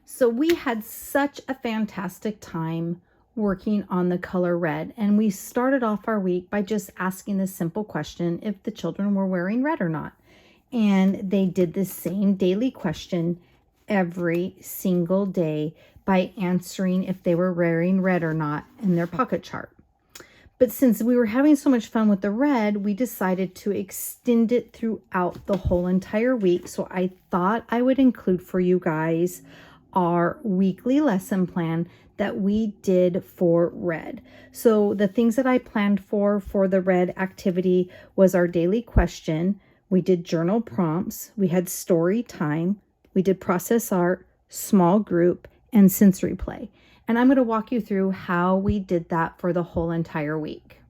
So we had such a fantastic time working on the color red, and we started off our week by just asking the simple question if the children were wearing red or not. And they did the same daily question every single day by answering if they were wearing red or not in their pocket chart. But since we were having so much fun with the red, we decided to extend it throughout the whole entire week. So I thought I would include for you guys our weekly lesson plan that we did for red. So the things that I planned for the red activity was our daily question. We did journal prompts. We had story time. We did process art, small group, and sensory play. And I'm going to walk you through how we did that for the whole entire week.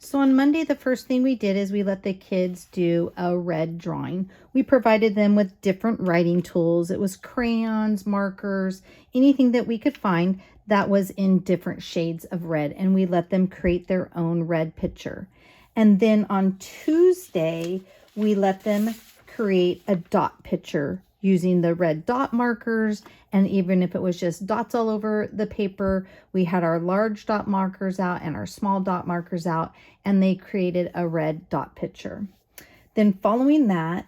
So on Monday, the first thing we did is we let the kids do a red drawing. We provided them with different writing tools. It was crayons, markers, anything that we could find that was in different shades of red. And we let them create their own red picture. And then on Tuesday, we let them create a dot picture using the red dot markers. And even if it was just dots all over the paper, we had our large dot markers out and our small dot markers out, and they created a red dot picture. Then following that,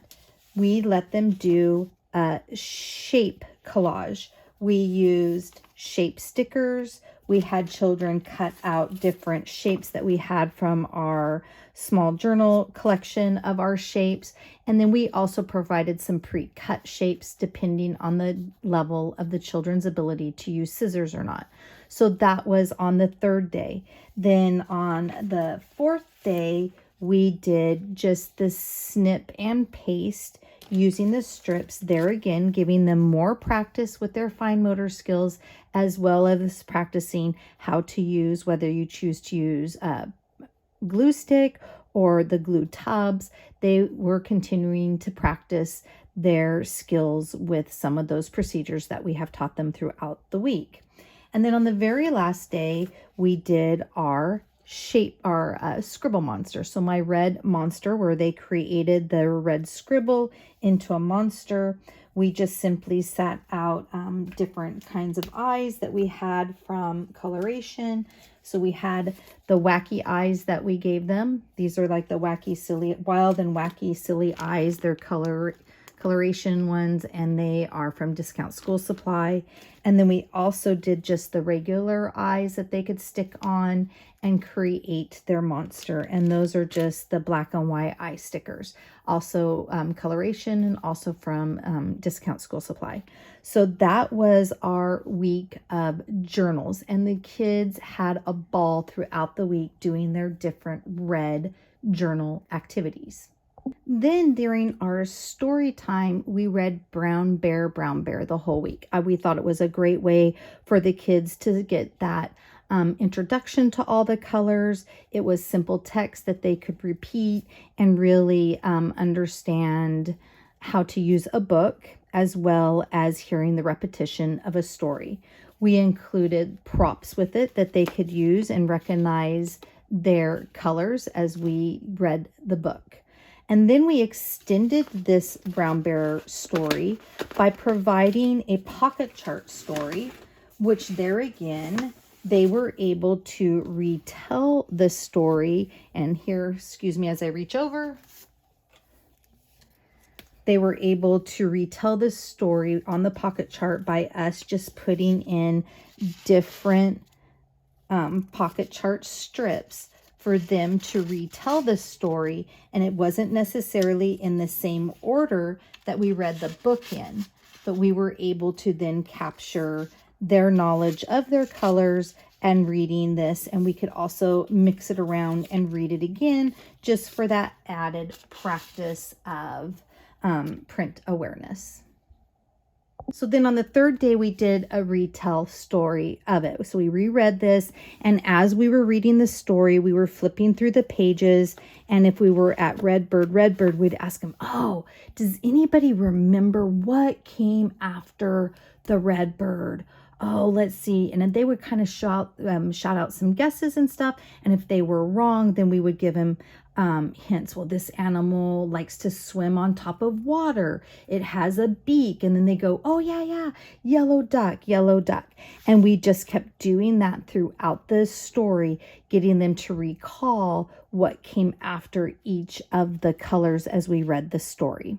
we let them do a shape collage. We used shape stickers. We had children cut out different shapes that we had from our small journal collection of our shapes. And then we also provided some pre-cut shapes depending on the level of the children's ability to use scissors or not. So that was on the third day. Then on the fourth day, we did just the snip and paste using the strips. There again, giving them more practice with their fine motor skills, as well as practicing how to use, whether you choose to use glue stick or the glue tubs. They were continuing to practice their skills with some of those procedures that we have taught them throughout the week. And then on the very last day, we did our scribble monster. So my red monster, where they created the red scribble into a monster. We just simply set out different kinds of eyes that we had from coloration. So we had the wacky eyes that we gave them. These are like the wacky, silly, wild and wacky, silly eyes. They're coloration ones, and they are from Discount School Supply. And then we also did just the regular eyes that they could stick on and create their monster. And those are just the black and white eye stickers. Also coloration, and also from Discount School Supply. So that was our week of journals. And the kids had a ball throughout the week doing their different red journal activities. Then during our story time, we read Brown Bear the whole week. We thought it was a great way for the kids to get that introduction to all the colors. It was simple text that they could repeat and really understand how to use a book, as well as hearing the repetition of a story. We included props with it that they could use and recognize their colors as we read the book. And then we extended this Brown Bear story by providing a pocket chart story, which there again, they were able to retell the story. And here, excuse me, as I reach over, they were able to retell the story on the pocket chart by us just putting in different pocket chart strips for them to retell the story. And it wasn't necessarily in the same order that we read the book in, but we were able to then capture their knowledge of their colors and reading this. And we could also mix it around and read it again, just for that added practice of print awareness. So then on the third day, we did a retell story of it. So we reread this, and as we were reading the story, we were flipping through the pages, And if we were at red bird, we'd ask them, oh, does anybody remember what came after the red bird? Oh, let's see. And then they would kind of shout out some guesses and stuff. And if they were wrong, then we would give them hints. Well, this animal likes to swim on top of water. It has a beak. And then they go, oh, yeah, yellow duck, yellow duck. And we just kept doing that throughout the story, getting them to recall what came after each of the colors as we read the story.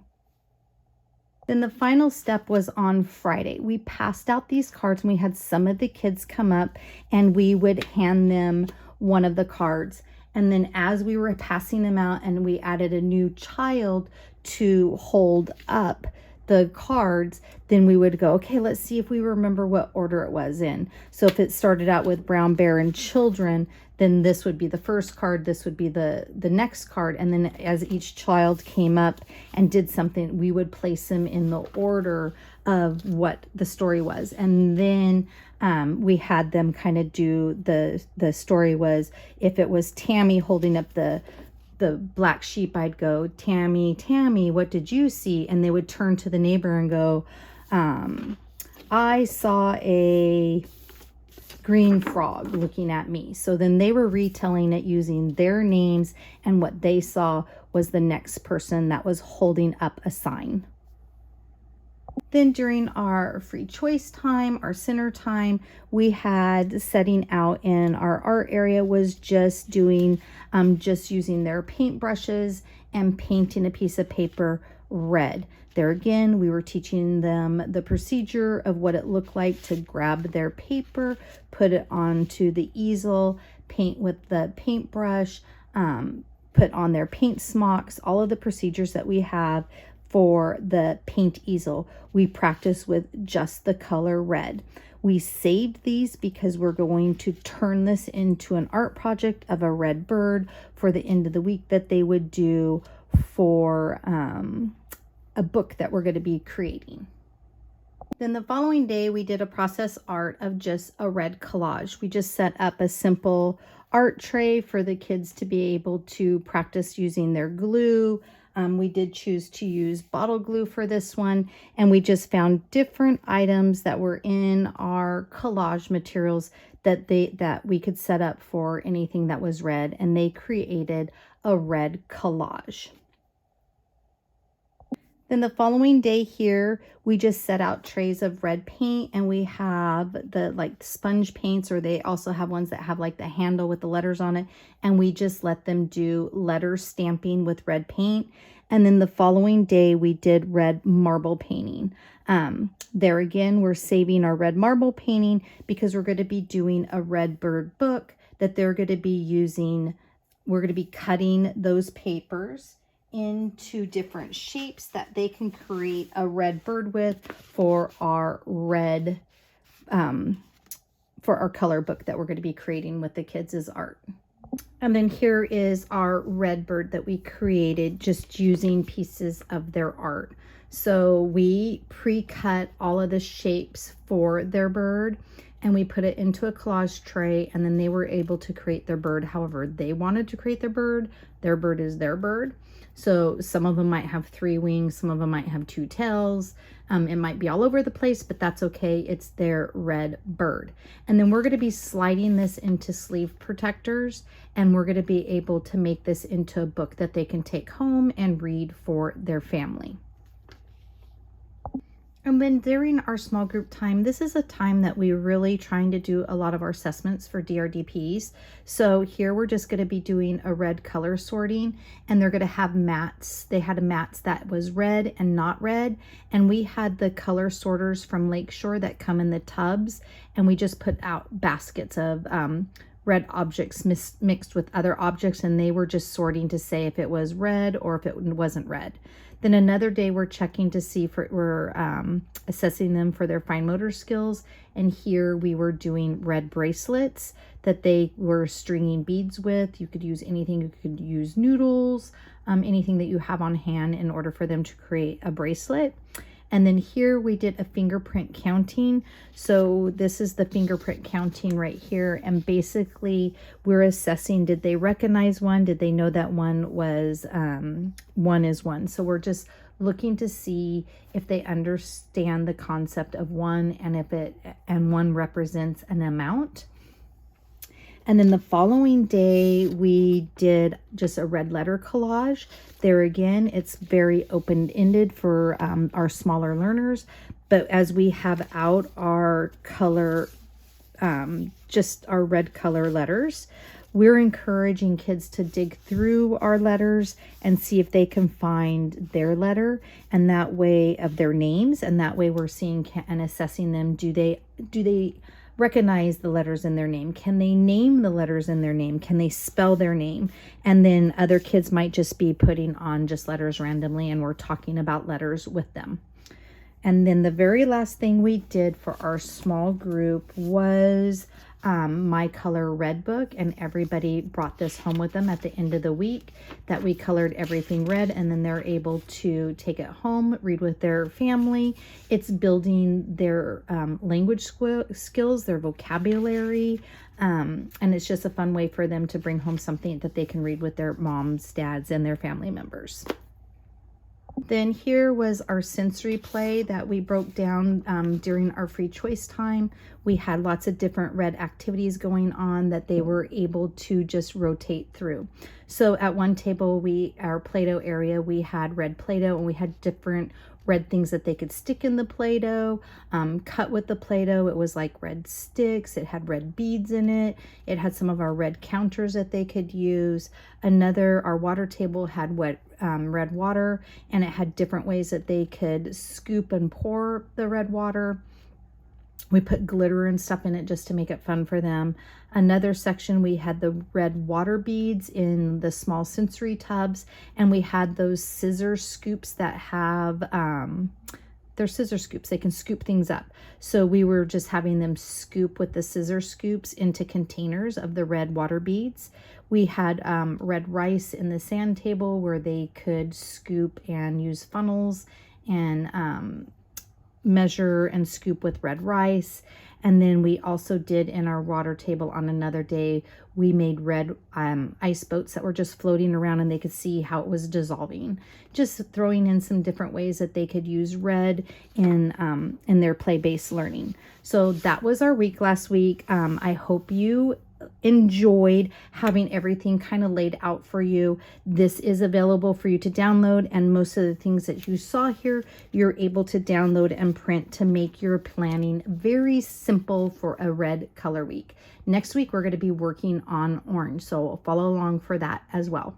Then the final step was on Friday. We passed out these cards and we had some of the kids come up and we would hand them one of the cards. And then as we were passing them out and we added a new child to hold up the cards, then we would go, okay, let's see if we remember what order it was in. So if it started out with brown bear and children, then this would be the first card, this would be the next card. And then as each child came up and did something, we would place them in the order of what the story was. And then we had them kind of do the story was, if it was Tammy holding up the black sheep, I'd go, Tammy, what did you see? And they would turn to the neighbor and go, I saw a green frog looking at me. So then they were retelling it using their names, and what they saw was the next person that was holding up a sign. Then during our free choice time, our center time, we had setting out in our art area was just doing, just using their paintbrushes and painting a piece of paper red. There again, we were teaching them the procedure of what it looked like to grab their paper, put it onto the easel, paint with the paintbrush, put on their paint smocks, all of the procedures that we have for the paint easel. We practice with just the color red. We saved these because we're going to turn this into an art project of a red bird for the end of the week that they would do for a book that we're going to be creating. Then the following day, we did a process art of just a red collage. We just set up a simple art tray for the kids to be able to practice using their glue. We did choose to use bottle glue for this one, and we just found different items that were in our collage materials that we could set up for anything that was red, and they created a red collage. Then the following day here, we just set out trays of red paint, and we have the like sponge paints, or they also have ones that have like the handle with the letters on it. And we just let them do letter stamping with red paint. And then the following day we did red marble painting. There again, we're saving our red marble painting because we're going to be doing a red bird book that they're going to be using. We're going to be cutting those papers into different shapes that they can create a red bird with for our red for our color book that we're going to be creating with the kids as art. And then here is our red bird that we created just using pieces of their art. So we pre-cut all of the shapes for their bird, and we put it into a collage tray, and then they were able to create their bird however they wanted to create their bird. Their bird is their bird. So some of them might have 3 wings, some of them might have 2 tails. It might be all over the place, but that's okay. It's their red bird. And then we're going to be sliding this into sleeve protectors, and we're going to be able to make this into a book that they can take home and read for their family. And then during our small group time, this is a time that we're really trying to do a lot of our assessments for DRDPs. So here we're just going to be doing a red color sorting, and they're going to have mats. They had a mats that was red and not red. And we had the color sorters from Lakeshore that come in the tubs, and we just put out baskets of red objects mixed with other objects, and they were just sorting to say if it was red or if it wasn't red. Then another day we're checking to see if we're assessing them for their fine motor skills. And here we were doing red bracelets that they were stringing beads with. You could use anything. You could use noodles, anything that you have on hand in order for them to create a bracelet. And then here we did a fingerprint counting. So this is the fingerprint counting right here. And basically we're assessing, did they recognize one? Did they know that one was, one is one? So we're just looking to see if they understand the concept of one, and one represents an amount. And then the following day, we did just a red letter collage. There again, it's very open-ended for our smaller learners. But as we have out our color, just our red color letters, we're encouraging kids to dig through our letters and see if they can find their letter, and that way of their names. And that way we're seeing and assessing them. Do they recognize the letters in their name? Can they name the letters in their name? Can they spell their name? And then other kids might just be putting on just letters randomly, and we're talking about letters with them. And then the very last thing we did for our small group was my color red book, and everybody brought this home with them at the end of the week, that we colored everything red, and then they're able to take it home, read with their family. It's building their language skills, their vocabulary, and it's just a fun way for them to bring home something that they can read with their moms, dads, and their family members. Then here was our sensory play that we broke down during our free choice time. We had lots of different red activities going on that they were able to just rotate through. So at one table, our Play-Doh area, we had red Play-Doh, and we had different red things that they could stick in the Play-Doh, cut with the Play-Doh. It was like red sticks. It had red beads in it. It had some of our red counters that they could use. Our water table had red water, and it had different ways that they could scoop and pour the red water. We put glitter and stuff in it just to make it fun for them. Another section, we had the red water beads in the small sensory tubs, and we had those scissor scoops that have, they're scissor scoops. They can scoop things up. So we were just having them scoop with the scissor scoops into containers of the red water beads. We had red rice in the sand table where they could scoop and use funnels and measure and scoop with red rice. And then we also did in our water table on another day, we made red ice boats that were just floating around, and they could see how it was dissolving. Just throwing in some different ways that they could use red in their play-based learning. So that was our week last week. I hope you enjoyed having everything kind of laid out for you. This is available for you to download, and most of the things that you saw here, you're able to download and print to make your planning very simple for a red color week. Next week, we're going to be working on orange, so follow along for that as well.